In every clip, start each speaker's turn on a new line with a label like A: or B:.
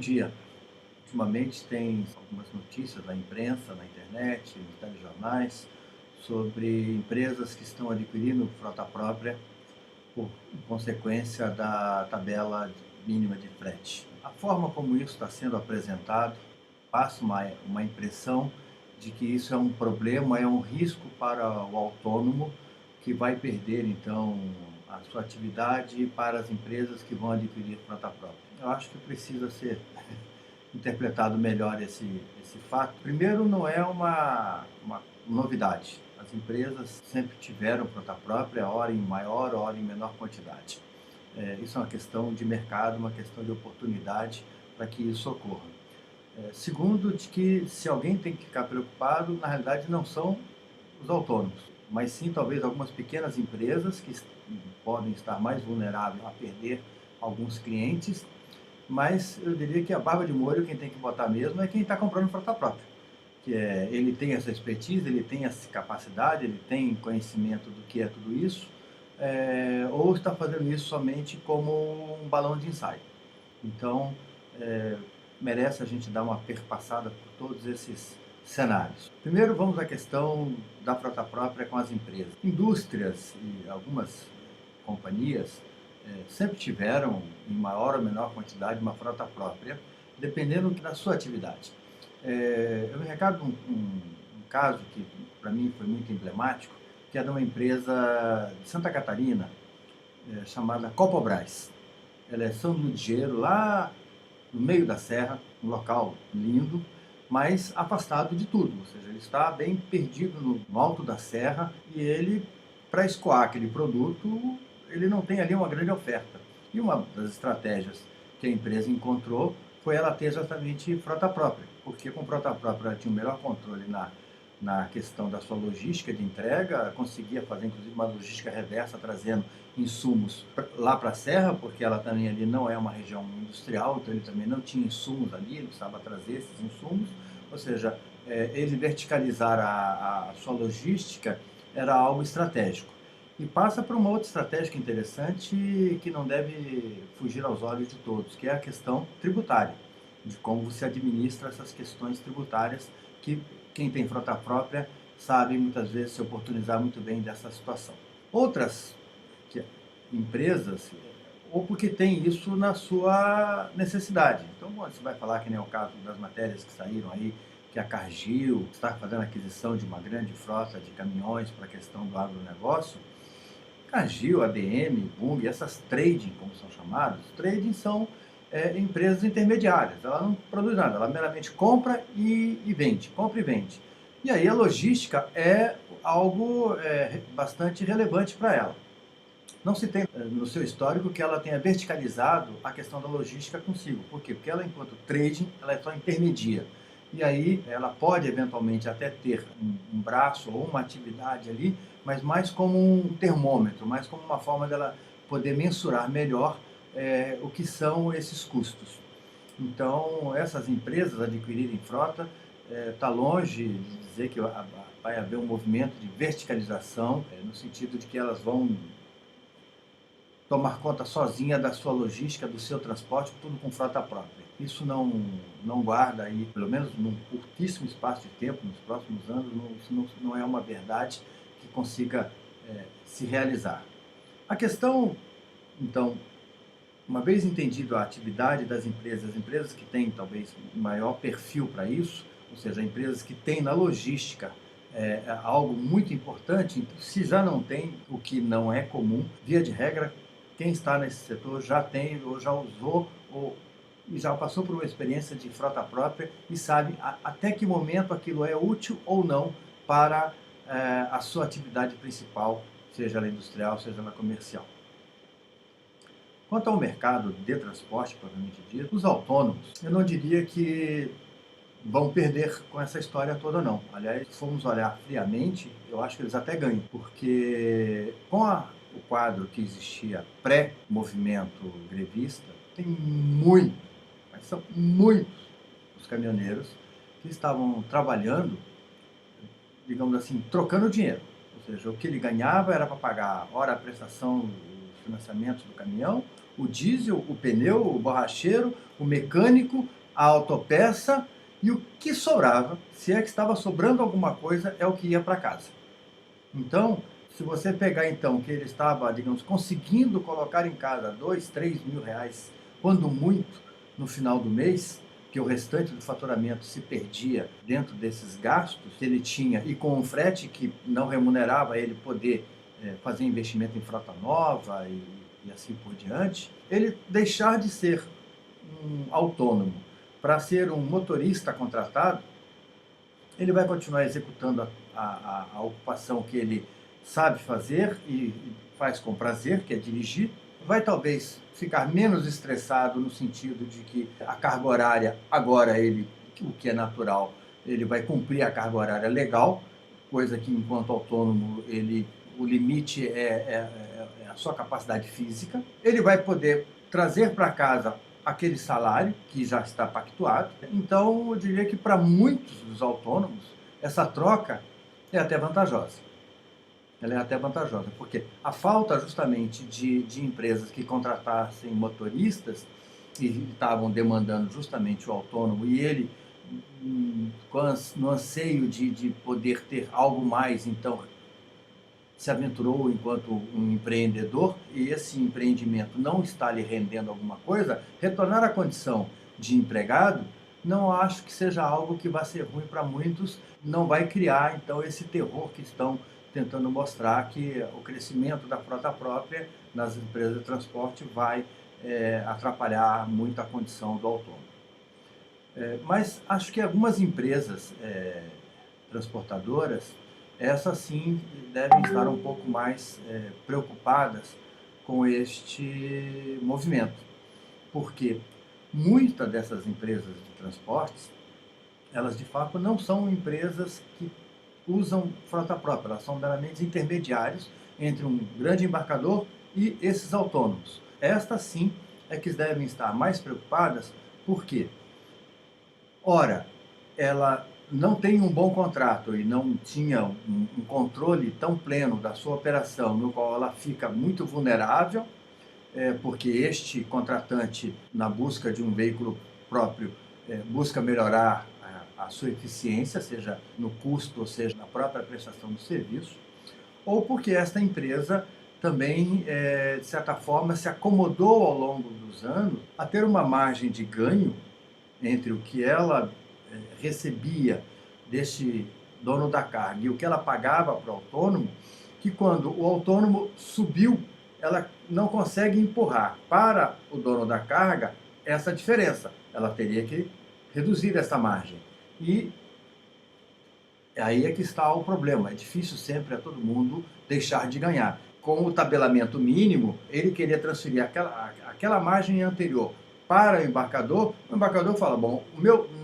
A: dia. Ultimamente tem algumas notícias na imprensa, na internet, nos telejornais, sobre empresas que estão adquirindo frota própria por consequência da tabela mínima de frete. A forma como isso está sendo apresentado passa uma impressão de que isso é um problema, é um risco para o autônomo que vai perder então a sua atividade para as empresas que vão adquirir frota própria. Eu acho que precisa ser interpretado melhor esse fato. Primeiro, não é uma novidade. As empresas sempre tiveram frota própria, ora em maior, ora em menor quantidade. Isso é uma questão de mercado, uma questão de oportunidade para que isso ocorra. Segundo, de que se alguém tem que ficar preocupado, na realidade não são os autônomos, mas sim talvez algumas pequenas empresas que podem estar mais vulneráveis a perder alguns clientes, mas eu diria que a barba de molho quem tem que botar mesmo é quem está comprando frota própria, que ele tem essa expertise, ele tem essa capacidade, ele tem conhecimento do que é tudo isso, ou está fazendo isso somente como um balão de ensaio. Então, merece a gente dar uma perpassada por todos esses cenários. Primeiro, vamos à questão da frota própria com as empresas. Indústrias e algumas companhias sempre tiveram, em maior ou menor quantidade, uma frota própria, dependendo da sua atividade. Eu me recordo um caso que, para mim, foi muito emblemático, que é de uma empresa de Santa Catarina, chamada Copobras. Ela é São Ludgero, lá no meio da serra, um local lindo, mas afastado de tudo, ou seja, ele está bem perdido no alto da serra e ele, para escoar aquele produto, ele não tem ali uma grande oferta. E uma das estratégias que a empresa encontrou foi ela ter exatamente frota própria, porque com frota própria ela tinha um melhor controle na questão da sua logística de entrega, conseguia fazer inclusive uma logística reversa, trazendo insumos lá para a serra, porque ela também ali não é uma região industrial, então ele também não tinha insumos ali, ele precisava trazer esses insumos, ou seja, ele verticalizar a sua logística era algo estratégico. E passa por uma outra estratégia interessante que não deve fugir aos olhos de todos, que é a questão tributária, de como você administra essas questões tributárias que quem tem frota própria sabe muitas vezes se oportunizar muito bem dessa situação. Outras empresas, ou porque tem isso na sua necessidade. Então, você vai falar que nem é o caso das matérias que saíram aí, que a Cargill está fazendo aquisição de uma grande frota de caminhões para a questão do agronegócio. Cargill, ADM, Bunge, essas trading, como são chamadas, trading são empresas intermediárias. Ela não produz nada, ela meramente compra e vende, compra e vende. E aí a logística é algo bastante relevante para ela. Não se tem no seu histórico que ela tenha verticalizado a questão da logística consigo. Por quê? Porque ela, enquanto trading, ela é só intermedia. E aí ela pode eventualmente até ter um braço ou uma atividade ali, mas mais como um termômetro, mais como uma forma dela poder mensurar melhor o que são esses custos. Então, essas empresas adquirirem frota, está longe de dizer que vai haver um movimento de verticalização, no sentido de que elas vão tomar conta sozinha da sua logística, do seu transporte, tudo com frota própria. Isso não guarda aí, pelo menos num curtíssimo espaço de tempo, nos próximos anos, isso não é uma verdade que consiga se realizar. A questão, então, uma vez entendido a atividade das empresas, as empresas que têm talvez maior perfil para isso, ou seja, empresas que têm na logística algo muito importante, se já não tem, o que não é comum, via de regra, quem está nesse setor já tem, ou já usou, ou já passou por uma experiência de frota própria e sabe até que momento aquilo é útil ou não para a sua atividade principal, seja ela industrial, seja ela comercial. Quanto ao mercado de transporte, propriamente dito, os autônomos, eu não diria que vão perder com essa história toda, não. Aliás, se formos olhar friamente, eu acho que eles até ganham, porque com o quadro que existia pré-movimento grevista, tem muito, mas são muitos os caminhoneiros que estavam trabalhando, digamos assim, trocando dinheiro. Ou seja, o que ele ganhava era para pagar, ora a prestação, os financiamentos do caminhão, o diesel, o pneu, o borracheiro, o mecânico, a autopeça, e o que sobrava, se é que estava sobrando alguma coisa, é o que ia para casa. Então, se você pegar então que ele estava, digamos, conseguindo colocar em casa 2, 3 mil reais, quando muito, no final do mês, que o restante do faturamento se perdia dentro desses gastos que ele tinha, e com um frete que não remunerava ele poder fazer investimento em frota nova e assim por diante, ele deixar de ser um autônomo para ser um motorista contratado, ele vai continuar executando a ocupação que ele sabe fazer e faz com prazer, que é dirigir. Vai talvez ficar menos estressado no sentido de que a carga horária, agora ele, o que é natural, ele vai cumprir a carga horária legal, coisa que enquanto autônomo ele, o limite é a sua capacidade física. Ele vai poder trazer para casa aquele salário que já está pactuado. Então, eu diria que para muitos dos autônomos, essa troca é até vantajosa. Ela é até vantajosa, porque a falta justamente de empresas que contratassem motoristas e estavam demandando justamente o autônomo, e ele, no anseio de poder ter algo mais, então se aventurou enquanto um empreendedor e esse empreendimento não está lhe rendendo alguma coisa, retornar à condição de empregado, não acho que seja algo que vai ser ruim para muitos, não vai criar então esse terror que estão tentando mostrar, que o crescimento da frota própria nas empresas de transporte vai atrapalhar muito a condição do autônomo. Mas acho que algumas empresas transportadoras, essas sim devem estar um pouco mais preocupadas com este movimento, porque muitas dessas empresas de transportes, elas de fato não são empresas que usam frota própria, elas são meramente intermediários entre um grande embarcador e esses autônomos. Estas sim é que devem estar mais preocupadas, porque, ora, ela não tem um bom contrato e não tinha um controle tão pleno da sua operação, no qual ela fica muito vulnerável, porque este contratante, na busca de um veículo próprio, busca melhorar a sua eficiência, seja no custo, ou seja na própria prestação do serviço, ou porque esta empresa também, de certa forma, se acomodou ao longo dos anos a ter uma margem de ganho entre o que ela recebia deste dono da carga e o que ela pagava para o autônomo, que quando o autônomo subiu, ela não consegue empurrar para o dono da carga essa diferença. Ela teria que reduzir essa margem. E aí é que está o problema. É difícil sempre a todo mundo deixar de ganhar. Com o tabelamento mínimo, ele queria transferir aquela margem anterior para o embarcador fala, bom,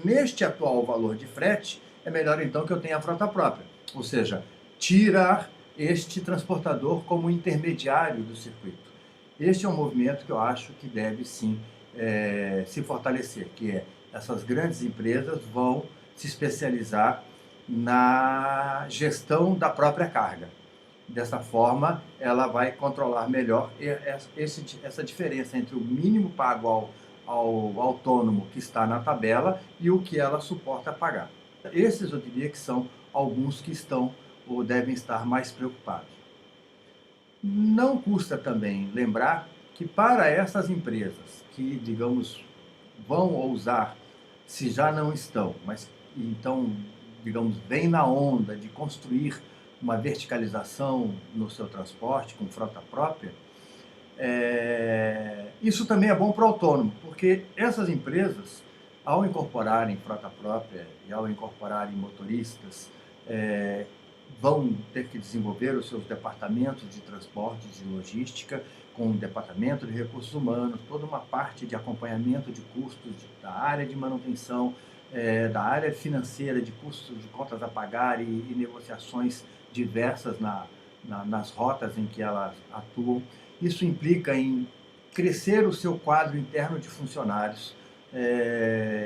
A: neste atual valor de frete, é melhor então que eu tenha a frota própria. Ou seja, tirar este transportador como intermediário do circuito. Este é um movimento que eu acho que deve sim se fortalecer, que é essas grandes empresas vão se especializar na gestão da própria carga. Dessa forma, ela vai controlar melhor essa diferença entre o mínimo pago ao autônomo que está na tabela e o que ela suporta pagar. Esses eu diria que são alguns que estão ou devem estar mais preocupados. Não custa também lembrar que para essas empresas que, digamos, vão ousar, se já não estão, mas então, digamos, vem na onda de construir uma verticalização no seu transporte com frota própria, isso também é bom para o autônomo, porque essas empresas, ao incorporarem frota própria e ao incorporarem motoristas, vão ter que desenvolver os seus departamentos de transporte, de logística, com o departamento de recursos humanos, toda uma parte de acompanhamento de custos da área de manutenção, da área financeira, de custos de contas a pagar e negociações diversas nas rotas em que elas atuam. Isso implica em crescer o seu quadro interno de funcionários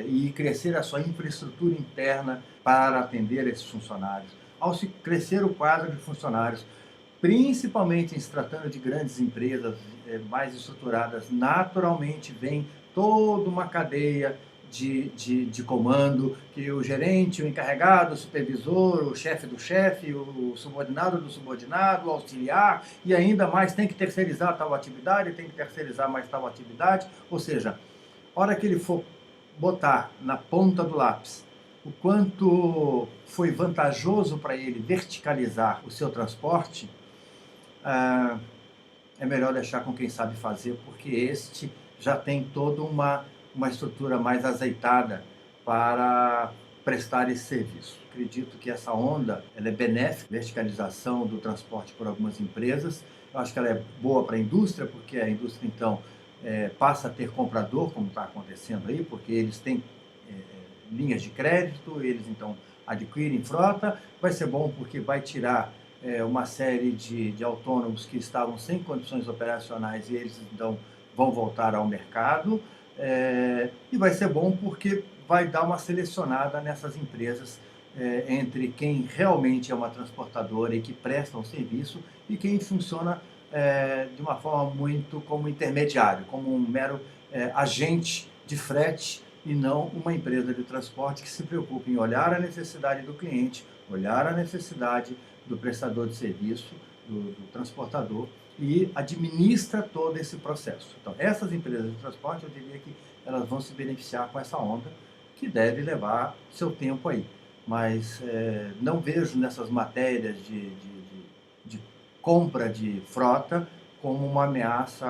A: e crescer a sua infraestrutura interna para atender esses funcionários. Ao se crescer o quadro de funcionários, principalmente em se tratando de grandes empresas mais estruturadas, naturalmente vem toda uma cadeia de comando, que o gerente, o encarregado, o supervisor, o chefe do chefe, o subordinado do subordinado, o auxiliar, e ainda mais tem que terceirizar tal atividade, tem que terceirizar mais tal atividade, ou seja, a hora que ele for botar na ponta do lápis o quanto foi vantajoso para ele verticalizar o seu transporte, é melhor deixar com quem sabe fazer, porque este já tem toda uma estrutura mais azeitada para prestar esse serviço. Acredito que essa onda ela é benéfica, verticalização do transporte por algumas empresas. Eu acho que ela é boa para a indústria, porque a indústria, então, passa a ter comprador, como está acontecendo aí, porque eles têm linhas de crédito, eles, então, adquirem frota. Vai ser bom porque vai tirar uma série de autônomos que estavam sem condições operacionais e eles, então, vão voltar ao mercado. E vai ser bom porque vai dar uma selecionada nessas empresas entre quem realmente é uma transportadora e que presta um serviço e quem funciona de uma forma muito como intermediário, como um mero agente de frete e não uma empresa de transporte que se preocupa em olhar a necessidade do cliente, olhar a necessidade do prestador de serviço, do transportador, e administra todo esse processo. Então, essas empresas de transporte, eu diria que elas vão se beneficiar com essa onda, que deve levar seu tempo aí. Mas não vejo nessas matérias de compra de frota como uma ameaça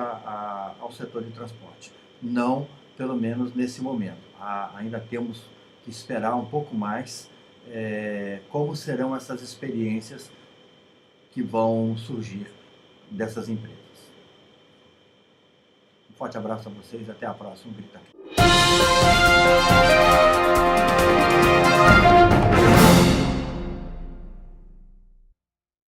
A: ao setor de transporte. Não, pelo menos nesse momento. Ainda temos que esperar um pouco mais como serão essas experiências que vão surgir dessas empresas. Um forte abraço a vocês e até a próxima. Grita aqui.